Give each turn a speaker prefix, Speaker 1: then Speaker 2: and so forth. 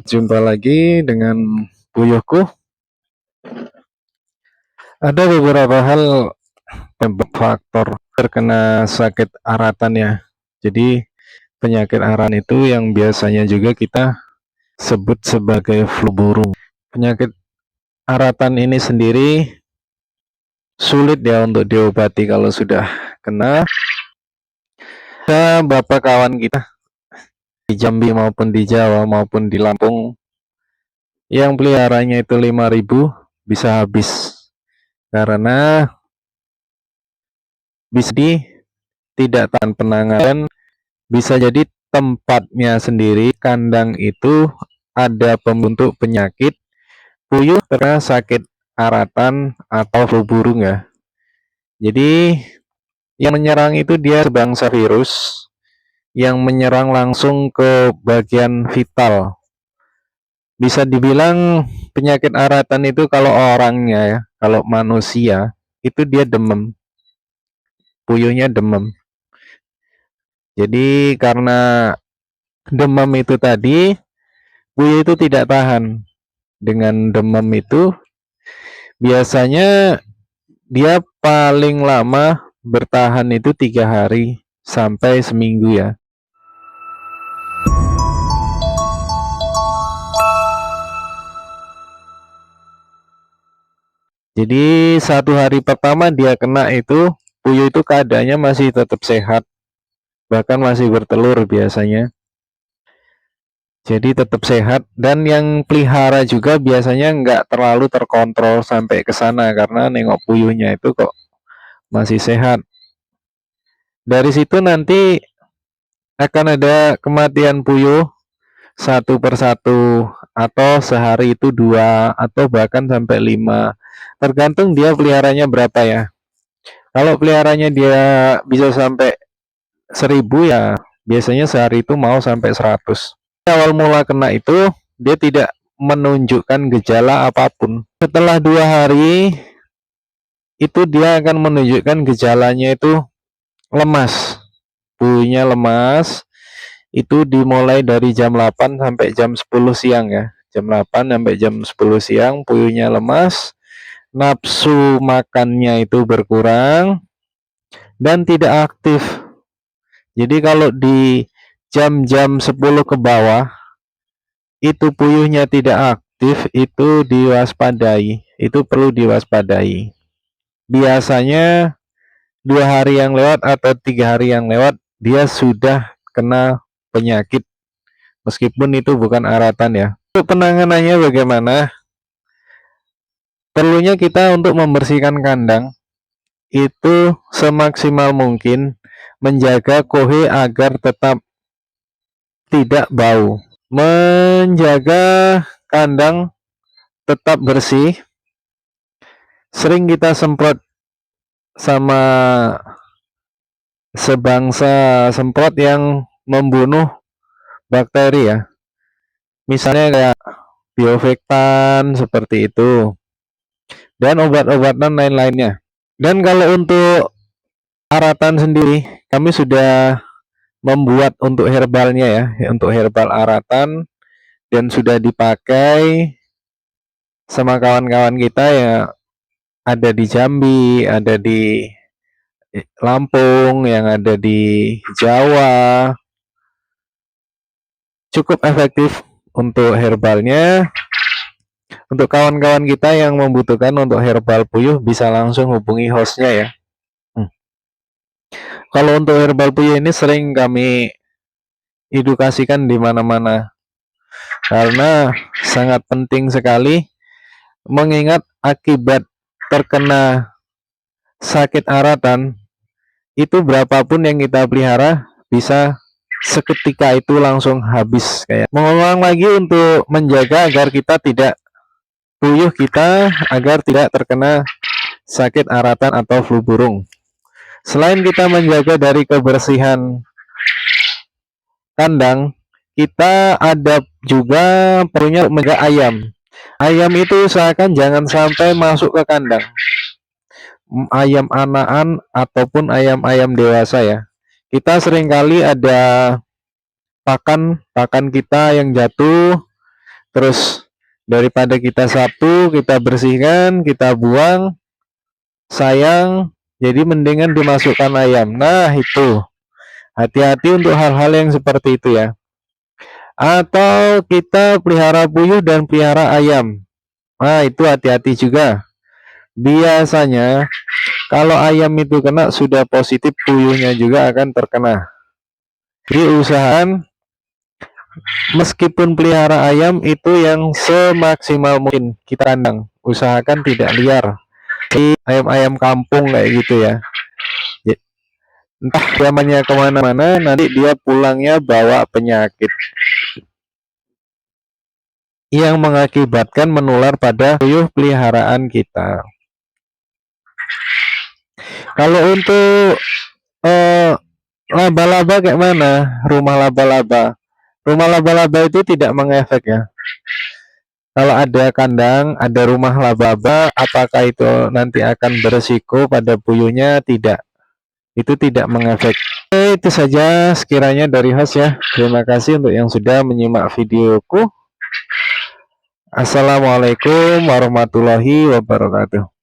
Speaker 1: Jumpa lagi dengan Puyuhku. Ada beberapa hal faktor terkena sakit aratan ya. Jadi penyakit aratan itu yang biasanya juga kita sebut sebagai flu burung. Penyakit aratan ini sendiri sulit ya untuk diobati kalau sudah kena. Ada beberapa kawan kita di Jambi maupun di Jawa maupun di Lampung yang peliharanya itu 5.000 bisa habis karena bisa tidak tahan penanganan, bisa jadi tempatnya sendiri, kandang itu ada pembentuk penyakit puyuh karena sakit aratan atau flu burung ya. Jadi yang menyerang itu dia sebangsa virus yang menyerang langsung ke bagian vital. Bisa dibilang penyakit aratan itu kalau orangnya ya, kalau manusia itu dia demam. Puyuhnya demam. Jadi karena demam itu tadi, puyuh itu tidak tahan dengan demam itu. Biasanya dia paling lama bertahan itu 3 hari sampai seminggu ya. Jadi 1 hari pertama dia kena itu, puyuh itu keadaannya masih tetap sehat, bahkan masih bertelur biasanya. Jadi tetap sehat, dan yang pelihara juga biasanya nggak terlalu terkontrol sampai ke sana karena nengok puyuhnya itu kok masih sehat. Dari situ nanti akan ada kematian puyuh satu persatu, atau sehari itu 2 atau bahkan sampai 5. Tergantung dia peliharanya berapa ya. Kalau peliharanya dia bisa sampai 1.000 ya biasanya sehari itu mau sampai 100. Awal mula kena itu dia tidak menunjukkan gejala apapun. Setelah 2 hari itu dia akan menunjukkan gejalanya itu lemas. Puyuhnya lemas. Itu dimulai dari jam 8 sampai jam 10 siang ya. Jam 8 sampai jam 10 siang puyuhnya lemas, nafsu makannya itu berkurang dan tidak aktif. Jadi kalau di jam-jam 10 ke bawah itu puyuhnya tidak aktif, itu diwaspadai, itu perlu diwaspadai. Biasanya 2 hari yang lewat atau 3 hari yang lewat dia sudah kena penyakit, meskipun itu bukan aratan ya. Untuk penanganannya bagaimana? Perlunya kita untuk membersihkan kandang itu semaksimal mungkin menjaga kohe agar tetap tidak bau. Menjaga kandang tetap bersih, sering kita semprot sama sebangsa semprot yang membunuh bakteri ya. Misalnya kayak biofektan seperti itu, dan obat-obatan lain-lainnya. Dan kalau untuk aratan sendiri, kami sudah membuat untuk herbalnya ya, untuk herbal aratan, dan sudah dipakai sama kawan-kawan kita ya, ada di Jambi, ada di Lampung, yang ada di Jawa. Cukup efektif untuk herbalnya. Untuk kawan-kawan kita yang membutuhkan untuk herbal puyuh bisa langsung hubungi hostnya ya. Kalau untuk herbal puyuh ini sering kami edukasikan di mana-mana karena sangat penting sekali, mengingat akibat terkena sakit aratan itu berapapun yang kita pelihara bisa seketika itu langsung habis. Kayak mengulang lagi untuk menjaga agar kita tidak, puyuh kita agar tidak terkena sakit aratan atau flu burung. Selain kita menjaga dari kebersihan kandang, kita ada juga perlunya menjaga ayam. Ayam itu usahakan jangan sampai masuk ke kandang. Ayam anakan ataupun ayam-ayam dewasa ya. Kita seringkali ada pakan kita yang jatuh, Terus daripada kita sapu, kita bersihkan, kita buang, sayang. Jadi mendingan dimasukkan ayam. Nah, itu. Hati-hati untuk hal-hal yang seperti itu ya. Atau kita pelihara puyuh dan pelihara ayam. Nah, itu hati-hati juga. Biasanya kalau ayam itu kena sudah positif, puyuhnya juga akan terkena. Jadi usahakan meskipun pelihara ayam itu yang semaksimal mungkin kita kandang. Usahakan tidak liar. Ayam-ayam kampung kayak gitu ya. Entah zamannya kemana-mana, nanti dia pulangnya bawa penyakit yang mengakibatkan menular pada puyuh peliharaan kita. Kalau untuk laba-laba kayak mana? Rumah laba-laba. Rumah laba-laba itu tidak mengefek ya. Kalau ada kandang, ada rumah laba-laba, apakah itu nanti akan beresiko pada puyuhnya? Tidak. Itu tidak mengefek. Itu saja sekiranya dari host ya. Terima kasih untuk yang sudah menyimak videoku. Assalamualaikum warahmatullahi wabarakatuh.